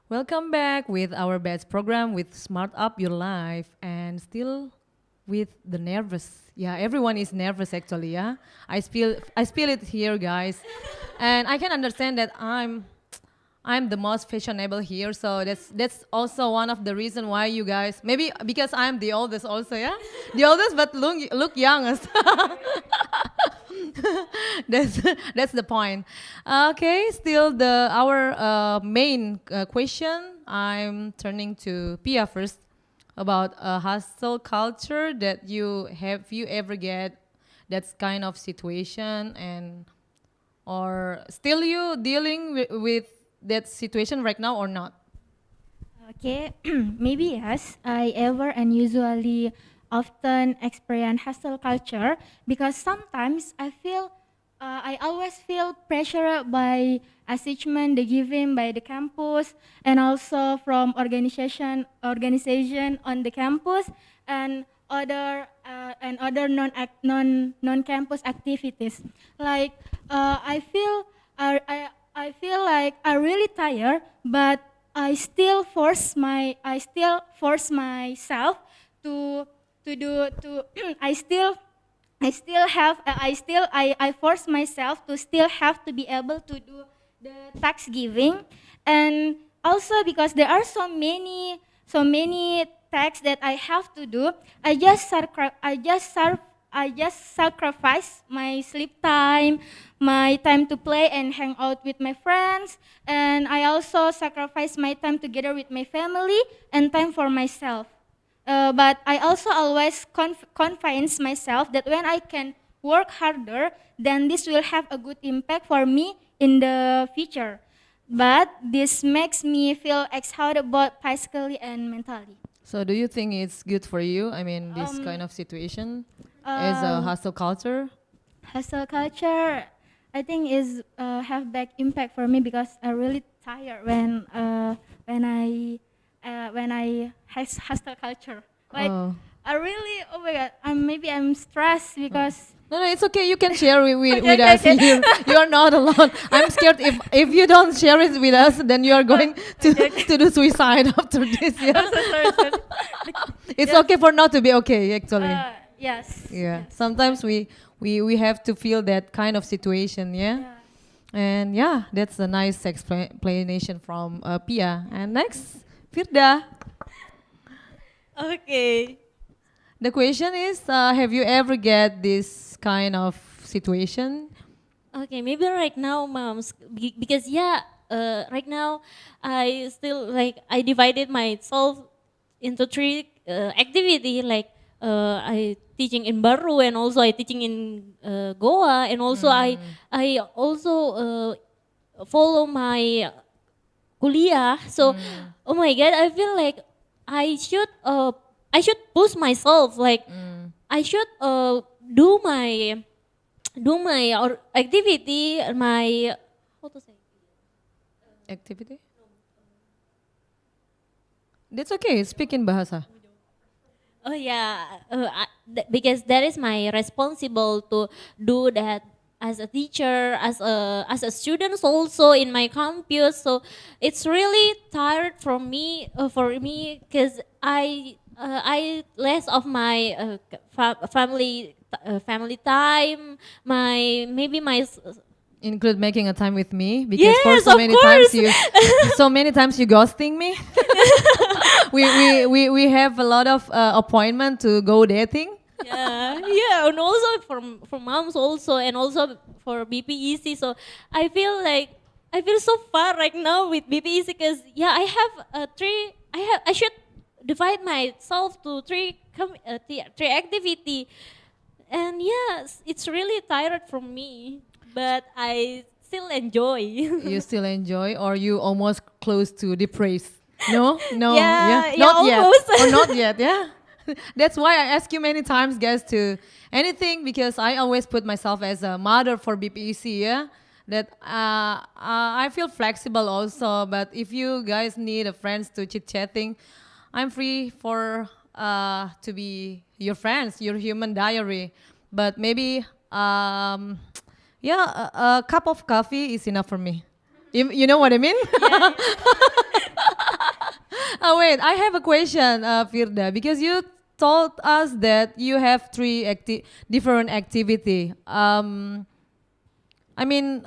Welcome back with our best program with Smart Up Your Life and still with the nervous. Yeah, everyone is nervous actually, yeah. I feel it here guys. And I can understand that I'm the most fashionable here, so that's also one of the reason why you guys maybe because I'm the oldest also, yeah? The oldest but look youngest. that's that's the point. Okay, still the our main question. I'm turning to Pia first about a hostel culture that you ever get that's kind of situation and or still you dealing with that situation right now or not? Okay, maybe yes. I ever and usually often experience hustle culture because sometimes I always feel pressure by achievement the given by the campus and also from organization on the campus and other non campus activities like I feel like I really tired, but I still force myself to do to I force myself to still have to be able to do the tax giving, and also because there are so many tasks that I have to do. I just sacrifice my sleep time, my time to play and hang out with my friends, and I also sacrifice my time together with my family and time for myself. But I also always convince myself that when I can work harder, then this will have a good impact for me in the future. But this makes me feel exhausted both physically and mentally. So do you think it's good for you? I mean, this Um, kind of situation as a uh, hostel culture? Hustle culture, I think is have big impact for me because I really tired when I hustle culture. Like Oh. I really, oh my god, I'm stressed because No, no, it's okay. You can share okay, with okay, us okay. here. You are not alone. I'm scared if you don't share it with us, then you are going Okay, okay. to do suicide after this. Yeah, I'm so sorry, sorry. it's Yes, okay for not to be okay. Actually, yes, yeah. yes. Sometimes we have to feel that kind of situation. Yeah, Yeah. and yeah, that's a nice explanation from Pia. And next, Firda. Okay. The question is, have you ever get this kind of situation? Okay, maybe right now, moms, because yeah, right now I still like I divided myself into three activity like I teaching in Baru and also I teaching in Goa and also I also follow my kuliah. So, oh my God, I feel like I should uh I should push myself. Like I should do my activity, my how to say. Activity? That's okay. Speak in bahasa. Oh yeah, because that is my responsible to do that as a teacher, as a student also in my campus. So it's really tired for me because I less of my family time, my maybe my Include making a time with me because for yes, of course. so many times you ghosting me. We have a lot of appointment to go dating. Yeah, yeah, and also for moms also, and also for BPEC. So I feel like I feel so far right now with BPEC because yeah, I have three. I should divide myself to three activity, and yes, it's really tired from me, but I still enjoy. You still enjoy, or you almost close to depressed? No, no, yeah, Yeah, yeah, not yet, almost. or not yet, yeah. That's why I ask you many times, guys, to anything because I always put myself as a mother for BPEC, yeah. That I feel flexible also, but if you guys need a friends to chit chatting, I'm free for to be your friends, your human diary. But maybe yeah, a cup of coffee is enough for me. You know what I mean? Yeah. Oh wait, I have a question, Firda, because you told us that you have three different activity. I mean,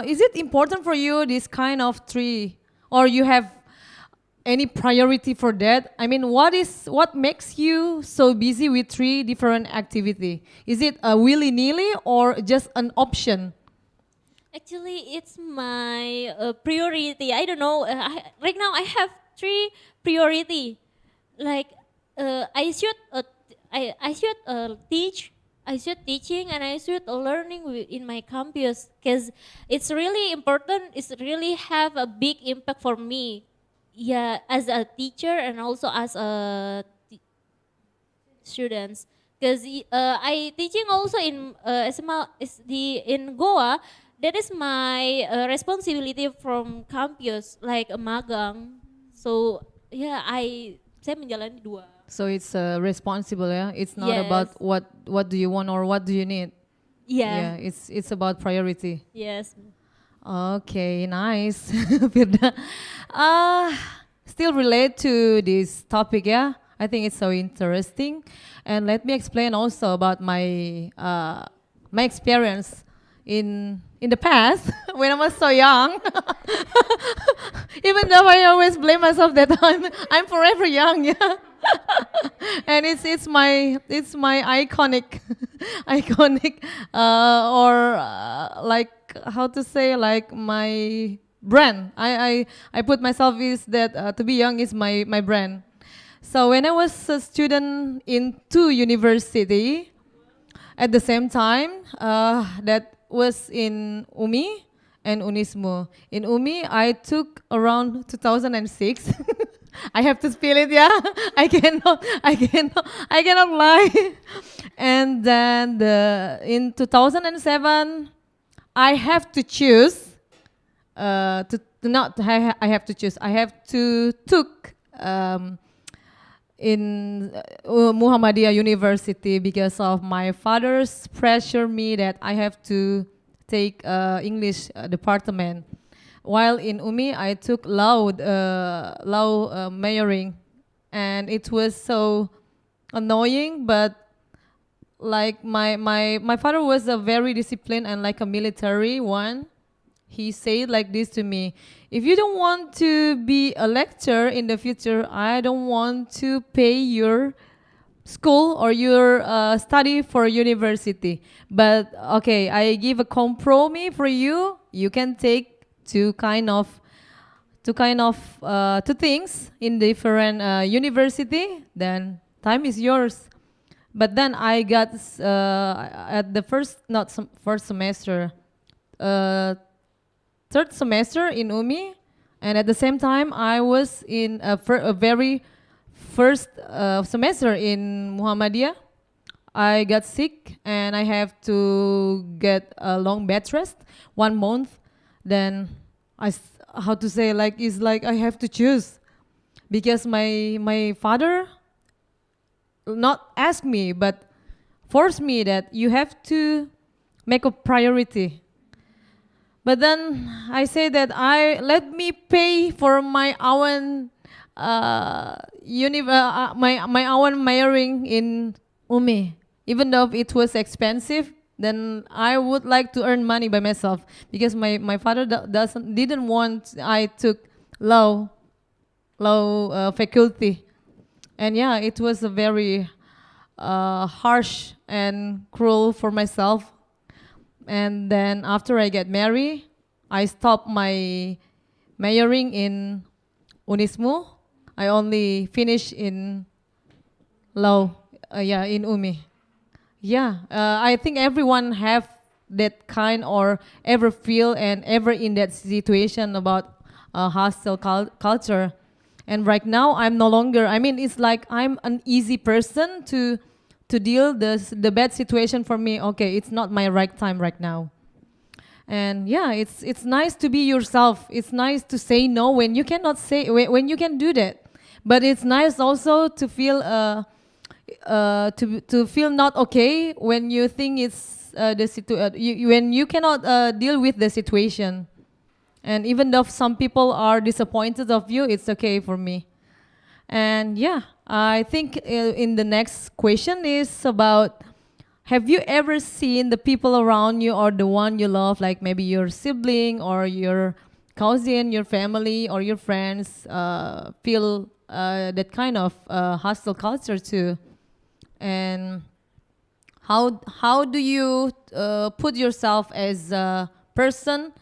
is it important for you this kind of three, or you have any priority for that? I mean, what makes you so busy with three different activity? Is it a willy-nilly or just an option? Actually, it's my priority. I don't know. Right now, I have three priority. Like I should, I should teach. I should teaching and I should learning in my campus because it's really important. It's really have a big impact for me. Yeah, as a teacher and also as a students because I teaching also in SMA is the in Goa. That is my responsibility from campus like a magang. So yeah, saya menjalani dua. So it's responsible, yeah. It's not Yes. about what do you want or what do you need. Yeah, Yeah. it's about priority. Yes. Okay, nice, Firda. Still relate to this topic, yeah. I think it's so interesting, and let me explain also about my my experience in the past when I was so young. Even though I always blame myself that I'm forever young, yeah. And it's my iconic iconic or like how to say, like my brand. I put myself is that to be young is my brand. So when I was a student in two university at the same time, that was in UMI and Unismo. In UMI, I took around 2006. I have to spill it, yeah. I cannot lie. And then in 2007, I have to choose. To not I have to choose. I have to took in Muhammadiyah University because of my father's pressure me that I have to take English department. While in UMI, I took law majoring, and it was so annoying. But like my father was a very disciplined and like a military one. He said like this to me: if you don't want to be a lecturer in the future, I don't want to pay your school or your study for university. But okay, I give a compromise for you. You can take two things in different university. Then time is yours. But then I got at the first semester. Third semester in UMI, and at the same time I was in a very first semester in Muhammadiyah. I got sick and I have to get a long bed rest, 1 month. Then how to say, like it's like I have to choose because my father not ask me but force me that you have to make a priority. But then I say that let me pay for my own my own majoring in UMI. Even though it was expensive, then I would like to earn money by myself because my father didn't want I took law faculty. And yeah, it was a very harsh and cruel for myself. And then after I get married, I stopped my majoring in Unismu. I only finished in law, in UMI. Yeah, I think everyone have that kind or ever feel and ever in that situation about hostile culture. And right now, I'm no longer. I mean, it's like I'm an easy person to deal the bad situation for me. Okay, it's not my right time right now. And yeah, it's nice to be yourself. It's nice to say no when you cannot say when you can do that. But it's nice also to feel to feel not okay when you think it's when you cannot deal with the situation. And even though some people are disappointed of you, it's okay for me. And yeah, I think in the next question is about, have you ever seen the people around you or the one you love, like maybe your sibling or your cousin, your family or your friends, feel that kind of hostile culture too? And how do you put yourself as a person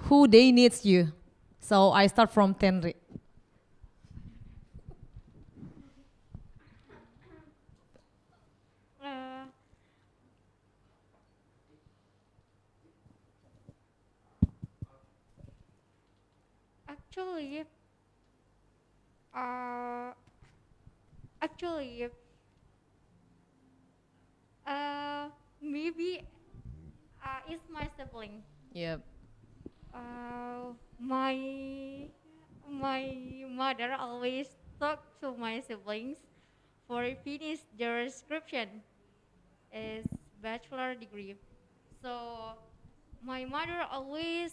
who they needs you? So I start from Tenri. Uh, actually, uh, actually, maybe it's my sibling. Yep. My mother always talk to my siblings for finish their description is bachelor degree. So my mother always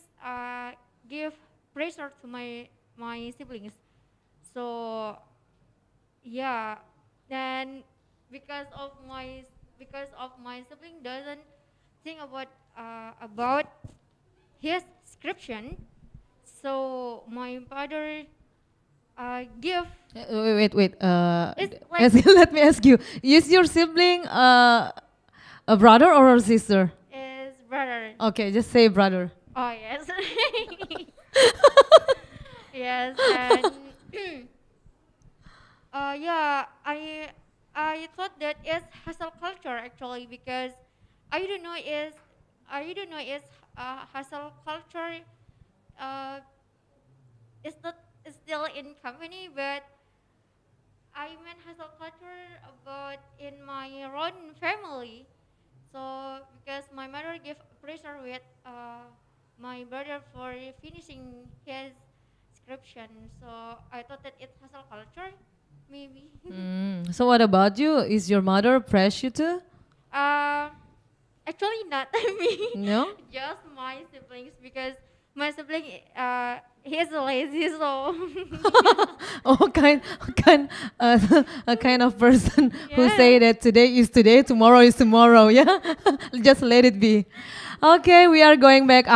give pressure to my siblings. So yeah, then because of my sibling doesn't think about his description, so my father give Wait. it's like Let me ask you: is your sibling a brother or a sister? is brother. Okay, just say brother. Oh yes, yes, and yeah, I thought that is hustle culture actually because I don't know is hustle culture uh, is not is still in company, but I meant hustle culture about in my own family. So because my mother gave pressure with my brother for finishing his description, so I thought that it's hustle culture, maybe. So what about you? Is your mother press you too? uh, Actually, not me. No. Just my siblings because my sibling he's lazy, so Oh, a kind of person who yeah. say that today is today, tomorrow is tomorrow. Yeah, just let it be. Okay, we are going back